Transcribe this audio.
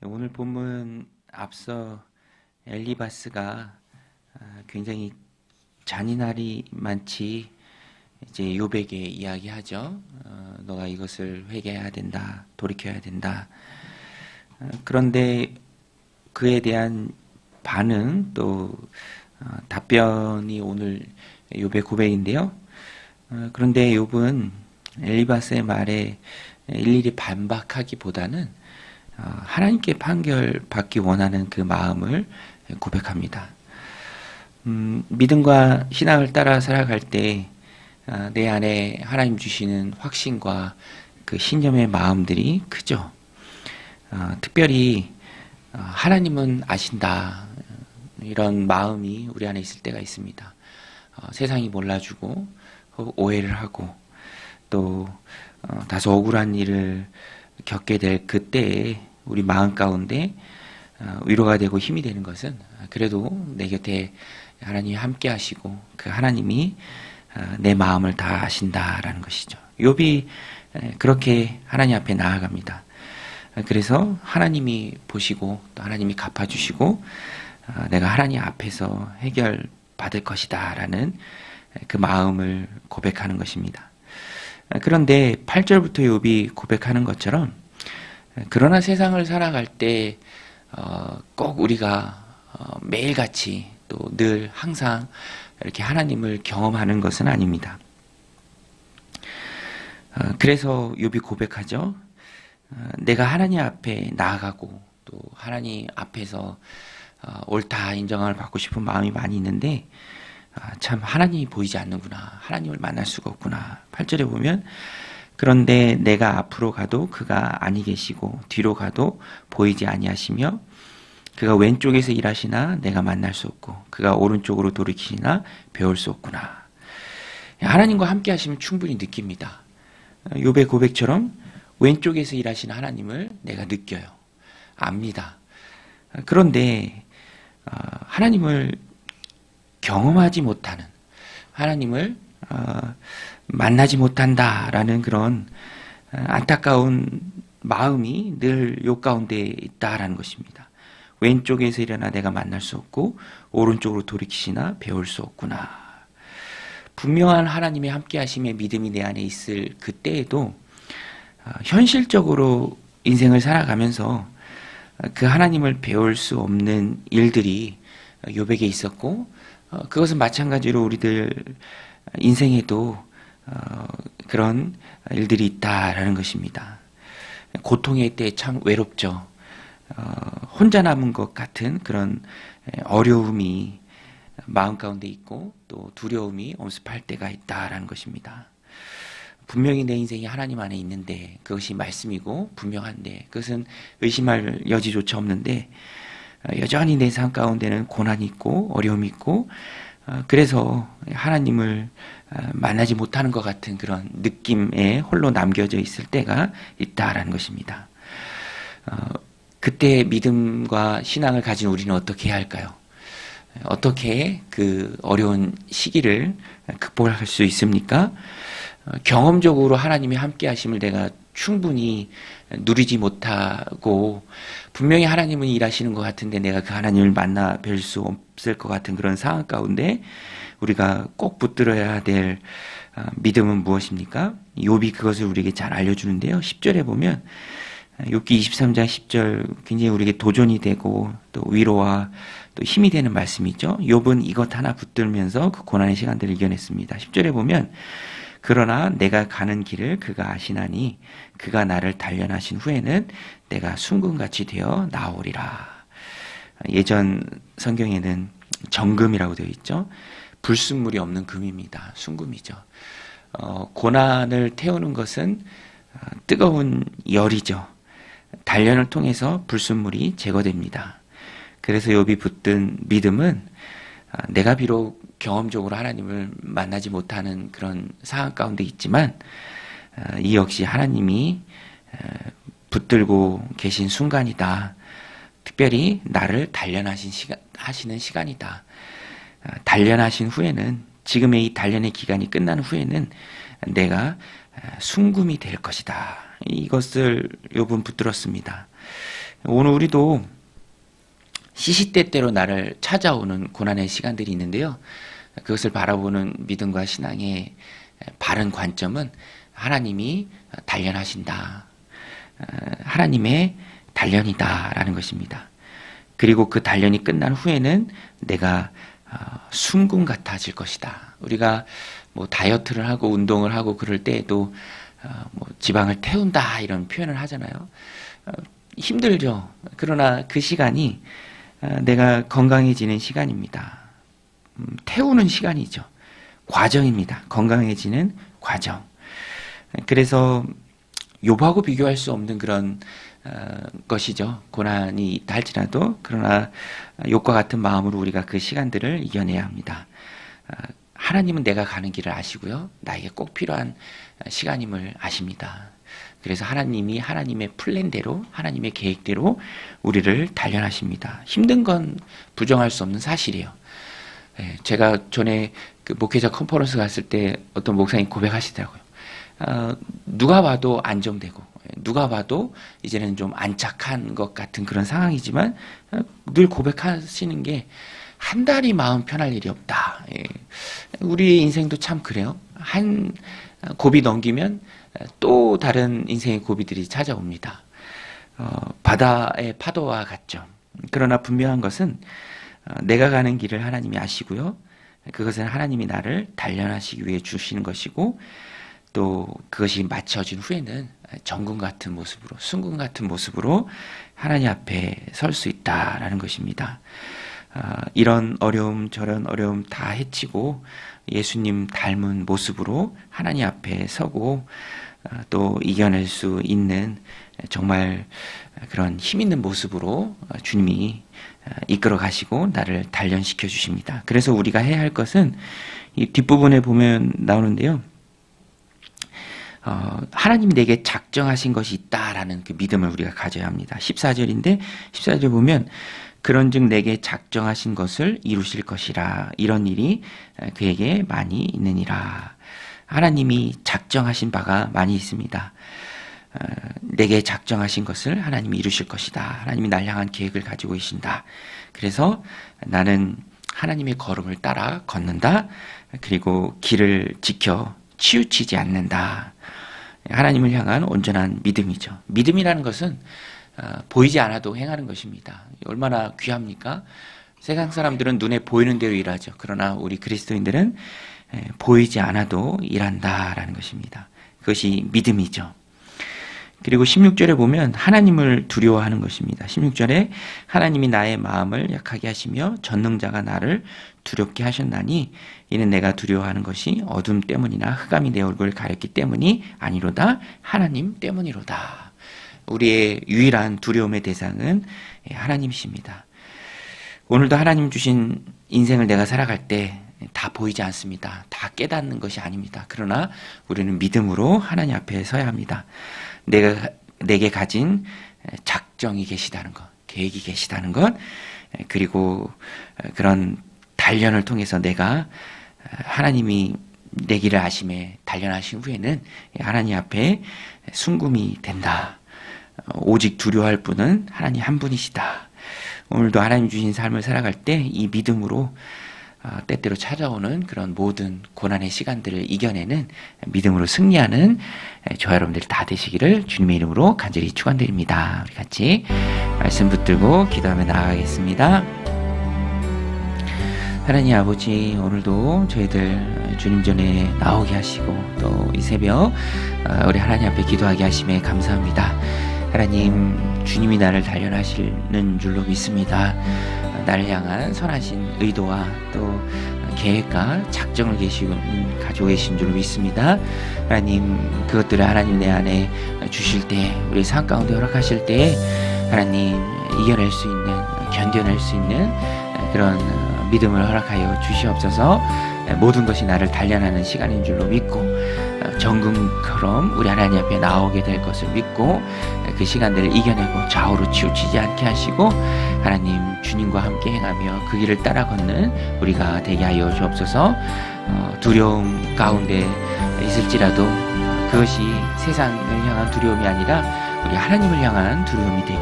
오늘 본문 앞서 엘리바스가 굉장히 잔인하리 많지 이제 욥에게 이야기하죠. 너가 이것을 회개해야 된다, 돌이켜야 된다. 그런데 그에 대한 반응 또 답변이 오늘 욥의 고백인데요. 그런데 욥은 엘리바스의 말에 일일이 반박하기보다는 하나님께 판결받기 원하는 그 마음을 고백합니다. 믿음과 신앙을 따라 살아갈 때 내 안에 하나님 주시는 확신과 그 신념의 마음들이 크죠. 특별히 하나님은 아신다 이런 마음이 우리 안에 있을 때가 있습니다. 세상이 몰라주고 오해를 하고 또 다소 억울한 일을 겪게 될 그때에 우리 마음 가운데 위로가 되고 힘이 되는 것은 그래도 내 곁에 하나님이 함께 하시고 그 하나님이 내 마음을 다 아신다라는 것이죠. 욥이 그렇게 하나님 앞에 나아갑니다. 그래서 하나님이 보시고 또 하나님이 갚아주시고 내가 하나님 앞에서 해결받을 것이다 라는 그 마음을 고백하는 것입니다. 그런데 8절부터 욥이 고백하는 것처럼 그러나 세상을 살아갈 때 꼭 우리가 매일같이 또 늘 항상 이렇게 하나님을 경험하는 것은 아닙니다. 그래서 욥이 고백하죠. 내가 하나님 앞에 나아가고 또 하나님 앞에서 옳다 인정을 받고 싶은 마음이 많이 있는데 참 하나님이 보이지 않는구나. 하나님을 만날 수가 없구나. 8절에 보면 그런데 내가 앞으로 가도 그가 아니 계시고 뒤로 가도 보이지 아니하시며 그가 왼쪽에서 일하시나 내가 만날 수 없고 그가 오른쪽으로 돌이키시나 배울 수 없구나. 하나님과 함께 하시면 충분히 느낍니다. 욥의 고백처럼 왼쪽에서 일하시는 하나님을 내가 느껴요. 압니다. 그런데 하나님을 경험하지 못하는 하나님을 만나지 못한다라는 그런 안타까운 마음이 늘 욥 가운데 있다라는 것입니다. 왼쪽에서 일어나 내가 만날 수 없고 오른쪽으로 돌이키시나 배울 수 없구나. 분명한 하나님의 함께하심의 믿음이 내 안에 있을 그때에도 현실적으로 인생을 살아가면서 그 하나님을 배울 수 없는 일들이 욥에게 있었고 그것은 마찬가지로 우리들 인생에도 그런 일들이 있다라는 것입니다. 고통의 때 참 외롭죠. 혼자 남은 것 같은 그런 어려움이 마음 가운데 있고 또 두려움이 엄습할 때가 있다라는 것입니다. 분명히 내 인생이 하나님 안에 있는데 그것이 말씀이고 분명한데 그것은 의심할 여지조차 없는데 여전히 내 삶 가운데는 고난이 있고 어려움이 있고 그래서 하나님을 만나지 못하는 것 같은 그런 느낌에 홀로 남겨져 있을 때가 있다라는 것입니다. 그때 믿음과 신앙을 가진 우리는 어떻게 해야 할까요? 어떻게 그 어려운 시기를 극복할 수 있습니까? 경험적으로 하나님이 함께 하심을 내가 충분히 누리지 못하고 분명히 하나님은 일하시는 것 같은데 내가 그 하나님을 만나 뵐 수 없을 것 같은 그런 상황 가운데 우리가 꼭 붙들어야 될 믿음은 무엇입니까? 욥이 그것을 우리에게 잘 알려주는데요. 10절에 보면 욥기 23장 10절 굉장히 우리에게 도전이 되고 또 위로와 또 힘이 되는 말씀이죠. 욥은 이것 하나 붙들면서 그 고난의 시간들을 이겨냈습니다. 10절에 보면 그러나 내가 가는 길을 그가 아시나니 그가 나를 단련하신 후에는 내가 순금같이 되어 나오리라. 예전 성경에는 정금이라고 되어 있죠. 불순물이 없는 금입니다. 순금이죠. 고난을 태우는 것은 뜨거운 열이죠. 단련을 통해서 불순물이 제거됩니다. 그래서 욥이 붙든 믿음은 내가 비록 경험적으로 하나님을 만나지 못하는 그런 상황 가운데 있지만 이 역시 하나님이 붙들고 계신 순간이다. 특별히 나를 단련하시는 시간이다. 단련하신 후에는 지금의 이 단련의 기간이 끝난 후에는 내가 순금이 될 것이다. 이것을 욥은 붙들었습니다. 오늘 우리도 시시때때로 나를 찾아오는 고난의 시간들이 있는데요. 그것을 바라보는 믿음과 신앙의 바른 관점은 하나님이 단련하신다. 하나님의 단련이다라는 것입니다. 그리고 그 단련이 끝난 후에는 내가 순금 같아질 것이다. 우리가 뭐 다이어트를 하고 운동을 하고 그럴 때에도 뭐 지방을 태운다 이런 표현을 하잖아요. 힘들죠. 그러나 그 시간이 내가 건강해지는 시간입니다. 태우는 시간이죠. 과정입니다. 건강해지는 과정. 그래서 욥하고 비교할 수 없는 그런 것이죠. 고난이 있다 할지라도. 그러나 욥과 같은 마음으로 우리가 그 시간들을 이겨내야 합니다. 하나님은 내가 가는 길을 아시고요. 나에게 꼭 필요한 시간임을 아십니다. 그래서 하나님이 하나님의 플랜대로, 하나님의 계획대로 우리를 단련하십니다. 힘든 건 부정할 수 없는 사실이에요. 제가 전에 그 목회자 컨퍼런스 갔을 때 어떤 목사님 고백하시더라고요. 누가 봐도 안정되고, 누가 봐도 이제는 좀 안착한 것 같은 그런 상황이지만 늘 고백하시는 게 한 달이 마음 편할 일이 없다. 우리 인생도 참 그래요. 한 고비 넘기면 또 다른 인생의 고비들이 찾아옵니다. 바다의 파도와 같죠. 그러나 분명한 것은 내가 가는 길을 하나님이 아시고요. 그것은 하나님이 나를 단련하시기 위해 주시는 것이고 또 그것이 맞춰진 후에는 정금 같은 모습으로, 순금 같은 모습으로 하나님 앞에 설 수 있다라는 것입니다. 이런 어려움 저런 어려움 다 헤치고 예수님 닮은 모습으로 하나님 앞에 서고 또 이겨낼 수 있는 정말 그런 힘 있는 모습으로 주님이 이끌어 가시고 나를 단련시켜 주십니다. 그래서 우리가 해야 할 것은 이 뒷부분에 보면 나오는데요. 하나님이 내게 작정하신 것이 있다라는 그 믿음을 우리가 가져야 합니다. 14절인데 14절 보면 그런즉 내게 작정하신 것을 이루실 것이라. 이런 일이 그에게 많이 있느니라. 하나님이 작정하신 바가 많이 있습니다. 내게 작정하신 것을 하나님이 이루실 것이다. 하나님이 날 향한 계획을 가지고 계신다. 그래서 나는 하나님의 걸음을 따라 걷는다. 그리고 길을 지켜 치우치지 않는다. 하나님을 향한 온전한 믿음이죠. 믿음이라는 것은 보이지 않아도 행하는 것입니다. 얼마나 귀합니까? 세상 사람들은 눈에 보이는 대로 일하죠. 그러나 우리 그리스도인들은 보이지 않아도 일한다라는 것입니다. 그것이 믿음이죠. 그리고 16절에 보면 하나님을 두려워하는 것입니다. 16절에 하나님이 나의 마음을 약하게 하시며 전능자가 나를 두렵게 하셨나니 이는 내가 두려워하는 것이 어둠 때문이나 흑암이 내 얼굴을 가렸기 때문이 아니로다. 하나님 때문이로다. 우리의 유일한 두려움의 대상은 하나님이십니다. 오늘도 하나님 주신 인생을 내가 살아갈 때 다 보이지 않습니다. 다 깨닫는 것이 아닙니다. 그러나 우리는 믿음으로 하나님 앞에 서야 합니다. 내게 가진 작정이 계시다는 것, 계획이 계시다는 것, 그리고 그런 단련을 통해서 내가 하나님이 내 길을 아심에 단련하신 후에는 하나님 앞에 순금이 된다. 오직 두려워할 분은 하나님 한 분이시다. 오늘도 하나님 주신 삶을 살아갈 때 이 믿음으로 때때로 찾아오는 그런 모든 고난의 시간들을 이겨내는 믿음으로 승리하는 저와 여러분들이 다 되시기를 주님의 이름으로 간절히 축원드립니다. 우리 같이 말씀 붙들고 기도하며 나아가겠습니다. 하나님 아버지, 오늘도 저희들 주님 전에 나오게 하시고 또 이 새벽 우리 하나님 앞에 기도하게 하심에 감사합니다. 하나님, 주님이 나를 단련하시는 줄로 믿습니다. 나를 향한 선하신 의도와 또 계획과 작정을 가지고 계신 줄로 믿습니다. 하나님, 그것들을 하나님 내 안에 주실 때, 우리 삶 가운데 허락하실 때 하나님 이겨낼 수 있는, 견뎌낼 수 있는 그런 믿음을 허락하여 주시옵소서. 모든 것이 나를 단련하는 시간인 줄로 믿고 정금처럼 우리 하나님 앞에 나오게 될 것을 믿고 그 시간들을 이겨내고 좌우로 치우치지 않게 하시고 하나님 주님과 함께 행하며 그 길을 따라 걷는 우리가 되게 하여 주옵소서. 두려움 가운데 있을지라도 그것이 세상을 향한 두려움이 아니라 우리 하나님을 향한 두려움이 되게